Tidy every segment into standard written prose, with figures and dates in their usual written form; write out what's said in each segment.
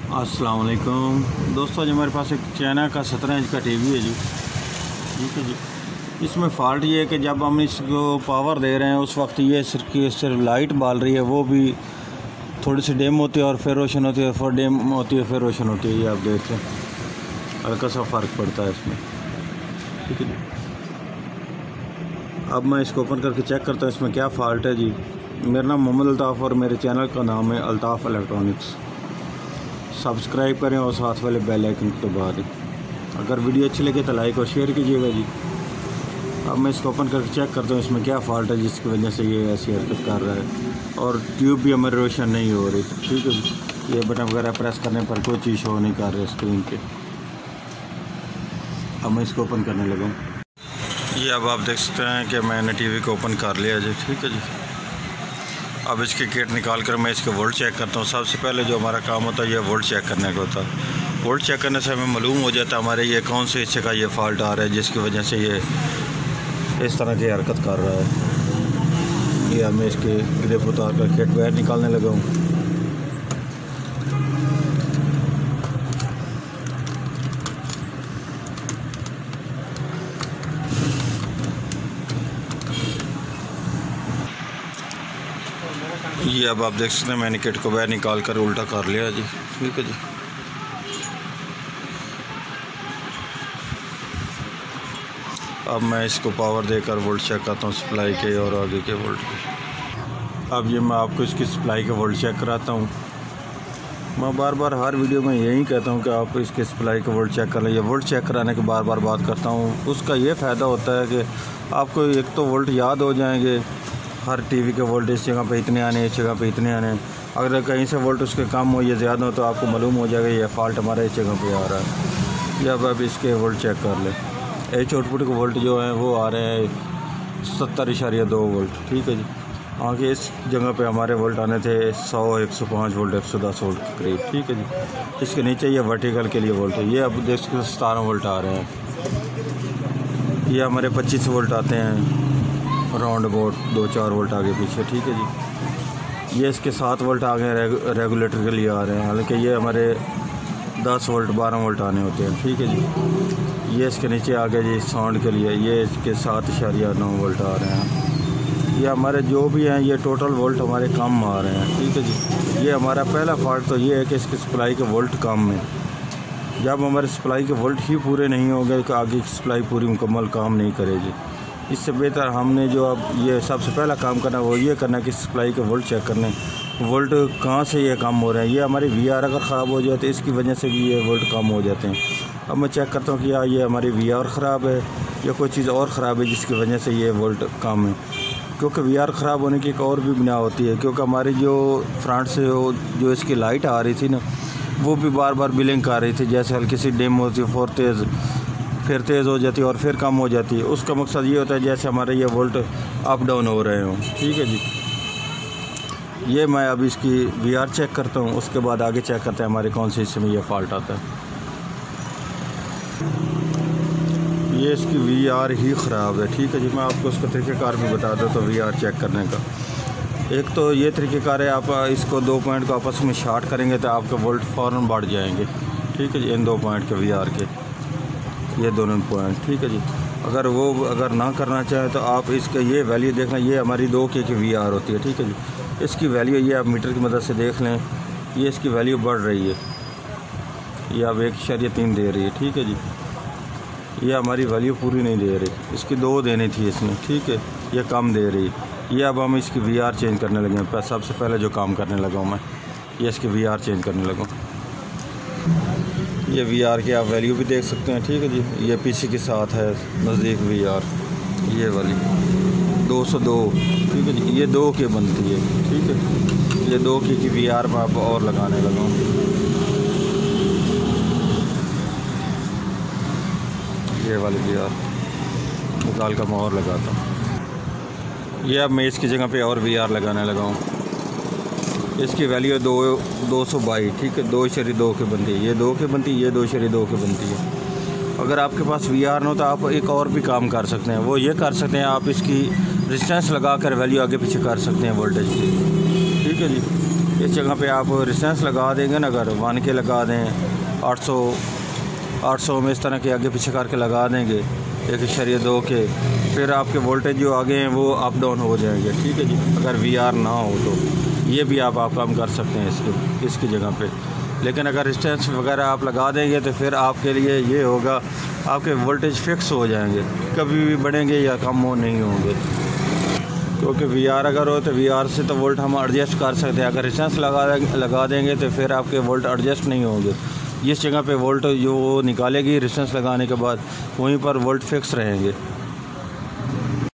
अस्सलाम वालेकुम दोस्तों, आज हमारे पास एक चाइना का 17 इंच का टीवी है जी। ठीक है जी। इसमें फ़ॉल्ट ये है कि जब हम इसको पावर दे रहे हैं उस वक्त ये सिर्फ लाइट बाल रही है, वो भी थोड़ी सी डिम होती है और फिर रोशन होती है, फिर डिम होती है फिर रोशन होती है। ये आप देख लें, हल्का सा फ़र्क पड़ता है इसमें। ठीक है जी। अब मैं इसको ओपन करके चेक करता हूँ इसमें क्या फ़ॉल्ट है जी। मेरा नाम मोहम्मद अल्ताफ़ और मेरे चैनल का नाम है अल्ताफ़ इलेक्ट्रॉनिक्स। सब्सक्राइब करें और साथ वाले बेल आइकन को दबा दें। अगर वीडियो अच्छी लगे तो लाइक और शेयर कीजिएगा जी। अब मैं इसको ओपन करके चेक करता हूँ इसमें क्या फ़ॉल्ट है जिसकी वजह से ये ऐसी हरकत कर रहा है और ट्यूब भी हमारी रोशन नहीं हो रही। ठीक है जी। ये बटन वगैरह प्रेस करने पर कोई चीज़ शो नहीं कर रही स्क्रीन पे। अब मैं इसको ओपन करने लगा हूँ। ये अब आप देख सकते हैं कि मैंने टीवी को ओपन कर लिया जी। ठीक है जी। अब इसकी किट निकाल कर मैं इसके वोल्ट चेक करता हूँ। सबसे पहले जो हमारा काम होता है ये वोल्ट चेक करने का होता है। वोल्ट चेक करने से हमें मालूम हो जाता है हमारे ये कौन से हिस्से का ये फ़ॉल्ट आ रहा है जिसकी वजह से ये इस तरह की हरकत कर रहा है। ये मैं इसके ग्रिप उतार कर किट बाहर निकालने लगा हूँ। ये अब आप देख सकते हैं मैंने किट को बाहर निकाल कर उल्टा कर लिया जी। ठीक है जी। अब मैं इसको पावर देकर वोल्ट चेक करता हूँ सप्लाई के और आगे के वोल्ट के। अब ये मैं आपको इसकी सप्लाई के वोल्ट चेक कराता हूँ। मैं बार बार हर वीडियो में यही कहता हूँ कि आप इसके सप्लाई के वोल्ट चेक कर लें। ये वोल्ट चेक कराने के बार बार बात करता हूँ। उसका ये फ़ायदा होता है कि आपको एक तो वोल्ट याद हो जाएंगे, हर टीवी के वोल्ट इस जगह पे इतने आने, इस जगह पे इतने आने। अगर कहीं से वोल्ट उसके कम हो या ज़्यादा हो तो आपको मालूम हो जाएगा ये फ़ॉल्ट हमारा इस जगह पे आ रहा है। जब आप इसके वोल्ट चेक कर लें, एच आउटपुट के वोल्ट जो हैं वो आ रहे हैं 70.2 वोल्ट। ठीक है जी। आगे इस जगह पे हमारे वोल्ट आने थे 100, 105 वोल्ट, 110 वोल्ट के करीब। ठीक है जी। इसके नीचे ये वर्टिकल के लिए वोल्ट है। ये अब देख सकते 17 वोल्ट आ रहे हैं। ये हमारे 25 वोल्ट आते हैं राउंड अबाउट, 2-4 वोल्ट आगे पीछे। ठीक है जी। ये इसके 7 वोल्ट आगे रेगुलेटर के लिए आ रहे हैं, हालांकि ये हमारे 10 वोल्ट 12 वोल्ट आने होते हैं। ठीक है जी। ये इसके नीचे आ गया जी साउंड के लिए, ये इसके 7.9 वोल्ट आ रहे हैं। ये हमारे जो भी हैं ये टोटल वोल्ट हमारे कम आ रहे हैं। ठीक है जी। ये हमारा पहला फॉल्ट तो ये है कि इसकी सप्लाई के वोल्ट कम है। जब हमारे सप्लाई के वोल्ट ही पूरे नहीं होंगे तो आगे की सप्लाई पूरी मुकम्मल काम नहीं करेगी। इससे बेहतर हमने जो अब ये सबसे पहला काम करना वो ये करना कि सप्लाई के वोल्ट चेक करने, वोल्ट कहाँ से ये कम हो रहे हैं। ये हमारी VR अगर ख़राब हो जाए तो इसकी वजह से भी ये वोल्ट कम हो जाते हैं। अब मैं चेक करता हूँ कि या ये हमारी VR ख़राब है या कोई चीज़ और ख़राब है जिसकी वजह से ये वोल्ट कम है। क्योंकि VR ख़राब होने की एक और भी बिना होती है, क्योंकि हमारी जो फ्रंट से जो इसकी लाइट आ रही थी ना वो भी बार बार ब्लिंक आ रही थी, जैसे हल्की सी डिम होती है, फिर तेज़ हो जाती है और फिर कम हो जाती है। उसका मकसद ये होता है जैसे हमारे ये वोल्ट अप डाउन हो रहे हों। ठीक है जी। ये मैं अब इसकी VR चेक करता हूँ, उसके बाद आगे चेक करते हैं हमारे कौन से हिस्से में ये फ़ॉल्ट आता है। ये इसकी VR ही ख़राब है। ठीक है जी। मैं आपको उसका तरीक़ेकार भी बता दूँ तो VR चेक करने का एक तो ये तरीक़ेकार है, आप इसको 2 पॉइंट को आपस में शॉर्ट करेंगे तो आपके वोल्ट फ़ौरन बढ़ जाएंगे। ठीक है जी। इन 2 पॉइंट के VR के ये दोनों पॉइंट। ठीक है जी। अगर ना करना चाहें तो आप इसका ये वैल्यू देखना, ये हमारी 2 की VR होती है। ठीक है जी। इसकी वैल्यू ये आप मीटर की मदद से देख लें, ये इसकी वैल्यू बढ़ रही है, ये अब 1.3 दे रही है। ठीक है जी। ये हमारी वैल्यू पूरी नहीं दे रही, इसकी 2 देनी थी इसमें। ठीक है। ये कम दे रही है। ये अब हम इसकी VR चेंज करने लगे हैं। सबसे पहले जो काम करने लगा हूँ मैं ये इसकी VR चेंज करने लगा हूँ। ये VR की आप वैल्यू भी देख सकते हैं। ठीक है जी। ये पीछे के साथ है नज़दीक VR, ये वाली 202। ठीक है जी। ये 2 की बनती है। ठीक है। ये 2 की VR में आप और लगाने लगा हूँ। ये वाली VR निकाल कर मैं और लगाता हूँ। ये अब मैं इसकी जगह पे और VR लगाने लगा हूँ। इसकी वैल्यू है 222। ठीक है। 2.2 की बनती है, ये 2 की बनती है, ये 2.2 की बनती है। अगर आपके पास VR ना हो तो आप एक और भी काम कर सकते हैं, वो ये कर सकते हैं आप इसकी रेजिस्टेंस लगा कर वैल्यू आगे पीछे कर सकते हैं वोल्टेज की। ठीक है जी। इस जगह पे आप रेजिस्टेंस लगा देंगे ना, अगर 1 के लगा दें, 800 में इस तरह के आगे पीछे करके लगा देंगे 1.2 के, फिर आपके वोल्टेज जो आगे हैं वो अप डाउन हो जाएंगे। ठीक है जी, अगर VR ना हो तो ये भी आप काम कर सकते हैं इसकी जगह पे। लेकिन अगर रेजिस्टेंस वगैरह आप लगा देंगे तो फिर आपके लिए ये होगा, आपके वोल्टेज फिक्स हो जाएंगे, कभी भी बढ़ेंगे या कम हो नहीं होंगे। क्योंकि VR अगर हो तो VR से तो वोल्ट हम एडजस्ट कर सकते हैं, अगर रेजिस्टेंस लगा देंगे तो फिर आपके वोल्ट एडजस्ट नहीं होंगे। जिस जगह पे वोल्ट जो निकालेगी रेजिस्टेंस लगाने के बाद, वहीं पर वोल्ट फिक्स रहेंगे।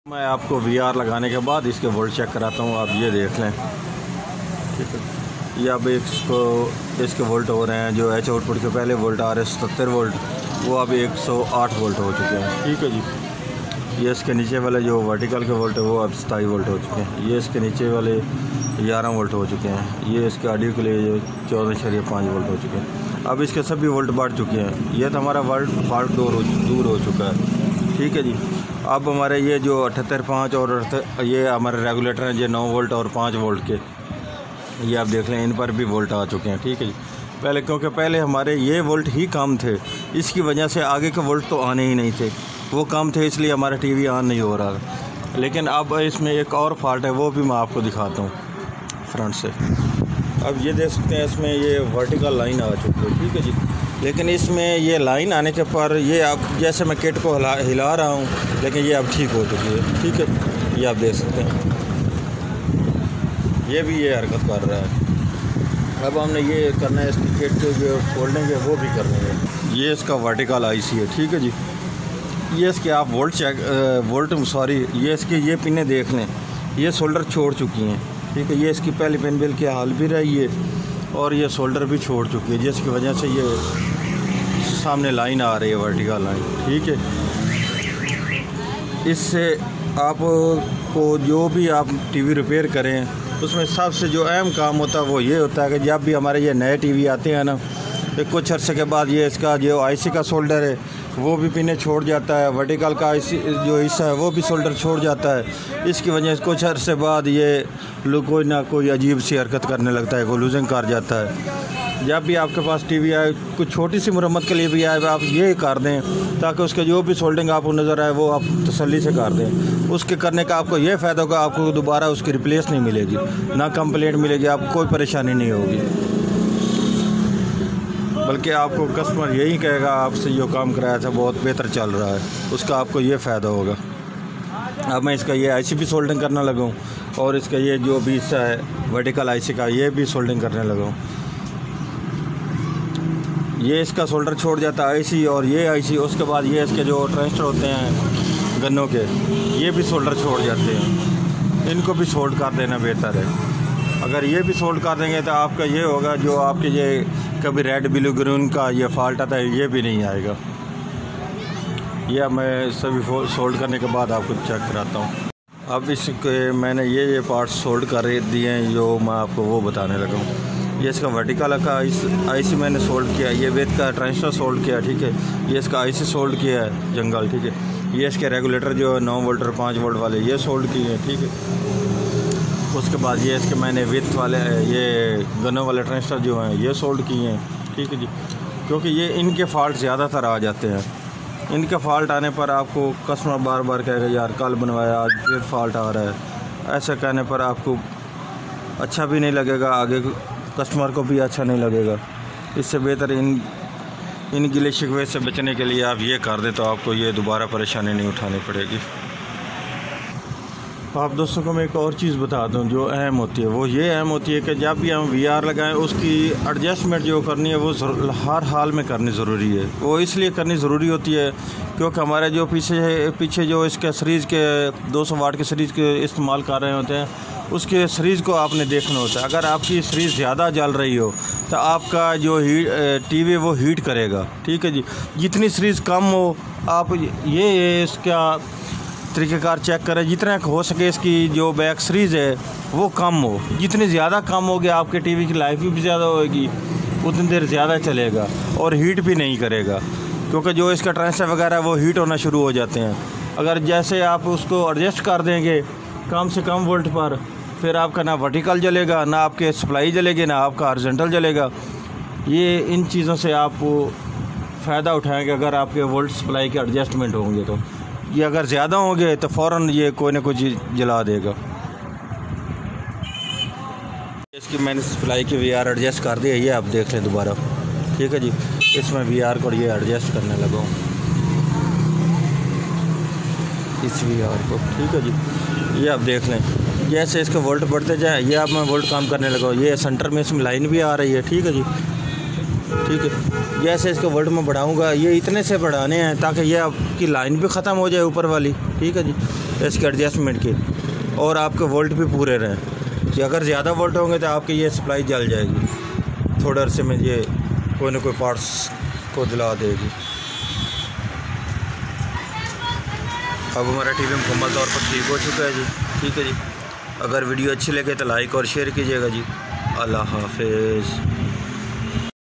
मैं आपको VR लगाने के बाद इसके वोल्ट चेक कराता हूँ, आप ये देख लें। ठीक है, ये अब इसके वोल्ट हो रहे हैं, जो H आउटपुट के पहले वोल्ट आ रहे हैं 77 वोल्ट, वो अब 108 वोल्ट हो चुके हैं। ठीक है जी, ये इसके नीचे वाले जो वर्टिकल के वोल्ट है वो अब 27 वोल्ट हो चुके हैं। ये इसके नीचे वाले 11 वोल्ट हो चुके हैं। ये इसके ऑडियो के लिए 14.5 वोल्ट हो चुके हैं। अब इसके सभी वोल्ट बढ़ चुके हैं। ये तो हमारा फॉल्ट दूर हो चुका है। ठीक है जी, अब हमारे ये जो 78.5 और ये हमारे रेगुलेटर हैं, ये 9 वोल्ट और 5 वोल्ट के, ये आप देख लें, इन पर भी वोल्ट आ चुके हैं। ठीक है जी, क्योंकि पहले हमारे ये वोल्ट ही कम थे, इसकी वजह से आगे के वोल्ट तो आने ही नहीं थे, वो कम थे, इसलिए हमारा टीवी ऑन नहीं हो रहा था। लेकिन अब इसमें एक और फॉल्ट है, वो भी मैं आपको दिखाता हूँ फ्रंट से। अब ये देख सकते हैं, इसमें ये वर्टिकल लाइन आ चुकी है। ठीक है जी, लेकिन इसमें ये लाइन आने के पर ये आप जैसे मैं किट को हिला रहा हूँ, लेकिन ये अब ठीक हो चुकी है। ठीक है, ये आप देख सकते हैं, ये भी ये हरकत कर रहा है। अब हमने ये करना है, इसकी किट जो फोल्डिंग है वो भी करनी है। ये इसका वर्टिकल IC है। ठीक है जी, ये इसके आप ये इसके ये पिनें देख लें, ये सोल्डर छोड़ चुकी हैं। ठीक है, ये इसकी पहली पिन बिल की हाल भी रही है और ये सोल्डर भी छोड़ चुकी है, जिसकी वजह से ये सामने लाइन आ रही है, वर्टिकल लाइन। ठीक है, इससे आपको जो भी आप टीवी रिपेयर करें, उसमें सबसे जो अहम काम होता है वो ये होता है कि जब भी हमारे ये नए टीवी आते हैं ना, तो कुछ अर्से के बाद ये इसका जो IC का सोल्डर है वो भी पिने छोड़ जाता है, वर्टिकल का IC जो हिस्सा है वो भी सोल्डर छोड़ जाता है। इसकी वजह से कुछ अर्से बाद ये कोई ना कोई अजीब सी हरकत करने लगता है, कोई लूजिंग कर जाता है। जब भी आपके पास टीवी आए, कुछ छोटी सी मरम्मत के लिए भी आए, आप ये कर दें ताकि उसके जो भी सोल्डिंग आपको नज़र आए वो आप तसल्ली से कर दें। उसके करने का आपको ये फ़ायदा होगा, आपको दोबारा उसकी रिप्लेस नहीं मिलेगी, ना कंप्लेंट मिलेगी, आपको कोई परेशानी नहीं होगी, बल्कि आपको कस्टमर यही कहेगा आपसे जो काम कराया था बहुत बेहतर चल रहा है, उसका आपको ये फ़ायदा होगा। अब मैं इसका ये IC भी सोल्डिंग करना लगा हूँ और इसका ये जो भी हिस्सा है वर्टिकल IC का, ये भी सोल्डिंग करने लगा हूँ। ये इसका सोल्डर छोड़ जाता है IC और ये IC, उसके बाद ये इसके जो ट्रांजिस्टर होते हैं गन्नों के, ये भी सोल्डर छोड़ जाते हैं, इनको भी सोल्ड कर देना बेहतर है। अगर ये भी सोल्ड कर देंगे तो आपका ये होगा, जो आपके ये कभी रेड ब्लू ग्रीन का ये फॉल्ट आता है ये भी नहीं आएगा। यह मैं सभी सोल्ड करने के बाद आपको चेक कराता हूँ। अब इसके मैंने ये पार्ट सोल्ड कर दिए हैं, जो मैं आपको वो बताने लगा हूँ। ये इसका वर्टिकल का IC मैंने सोल्ड किया, ये वेद का ट्रांजिस्टर सोल्ड किया। ठीक है, ये इसका IC सोल्ड किया है जंगल। ठीक है, ये इसके रेगुलेटर जो है 9 वोल्ट और 5 वोल्ट वाले ये सोल्ड किए हैं। ठीक है, उसके बाद ये इसके मैंने विथ वाले ये गनों वाले ट्रांजिस्टर जो हैं ये सोल्ड किए हैं। ठीक है जी, क्योंकि ये इनके फॉल्ट ज़्यादातर आ जाते हैं। इनके फॉल्ट आने पर आपको कस्टमर बार बार कहेगा यार कल बनवाया आज फिर फॉल्ट आ रहा है। ऐसा कहने पर आपको अच्छा भी नहीं लगेगा, आगे कस्टमर को भी अच्छा नहीं लगेगा। इससे बेहतर इन गिले शिकवे से बचने के लिए आप ये कर दें तो आपको ये दोबारा परेशानी नहीं उठानी पड़ेगी। आप दोस्तों को मैं एक और चीज़ बता दूं जो अहम होती है, वो ये अहम होती है कि जब भी हम VR लगाएं उसकी एडजस्टमेंट जो करनी है वो हर हाल में करनी ज़रूरी है। वो इसलिए करनी ज़रूरी होती है क्योंकि हमारे जो पीछे जो इसके सीरीज़ के 200 वाट के सीरीज़ के इस्तेमाल कर रहे होते हैं, उसके सीरीज़ को आपने देखना होता है। अगर आपकी सीरीज़ ज़्यादा जल रही हो तो आपका जो टीवी वो हीट करेगा। ठीक है जी, जितनी सीरीज़ कम हो आप ये इसका तरीक़ेकार चेक करें, जितना हो सके इसकी जो बैक सीरीज़ है वो कम हो। जितनी ज़्यादा कम होगी आपके टीवी की लाइफ भी ज़्यादा होगी, उतनी देर ज़्यादा चलेगा और हीट भी नहीं करेगा, क्योंकि जो इसका ट्रांजिस्टर वगैरह है वो हीट होना शुरू हो जाते हैं। अगर जैसे आप उसको एडजस्ट कर देंगे कम से कम वोल्ट पर, फिर आपका ना वर्टिकल जलेगा, ना आपके सप्लाई जलेगी, ना आपका हॉरिजॉन्टल जलेगा। ये इन चीज़ों से आप फ़ायदा उठाएंगे अगर आपके वोल्ट सप्लाई के एडजस्टमेंट होंगे। तो ये अगर ज़्यादा होंगे तो फ़ौरन ये कोई ना कोई चीज़ जला देगा। इसकी मैंने सप्लाई की VR एडजस्ट कर दिया, ये आप देख लें दोबारा, ठीक है जी। इसमें VR को ये एडजस्ट करने लगा हूँ, इस VR को, ठीक है जी। ये आप देख लें, जैसे इसके वोल्ट बढ़ते जाए, ये आप मैं वोल्ट काम करने लगा हूँ। ये सेंटर में इसमें लाइन भी आ रही है, ठीक है जी, ठीक है। जैसे इसके वोल्ट में बढ़ाऊँगा, ये इतने से बढ़ाने हैं ताकि ये आपकी लाइन भी ख़त्म हो जाए ऊपर वाली, ठीक है जी, इसके एडजस्टमेंट की, और आपके वोल्ट भी पूरे रहें। कि अगर ज़्यादा वोल्ट होंगे तो आपकी ये सप्लाई जल जाएगी, थोड़े अरसे में ये कोई ना कोई पार्ट्स को जला देगी। अब हमारा टीवी मुकम्मल तौर पर ठीक हो चुका है जी, ठीक है जी। अगर वीडियो अच्छी लगे तो लाइक और शेयर कीजिएगा जी। अल्लाह हाफ़िज़।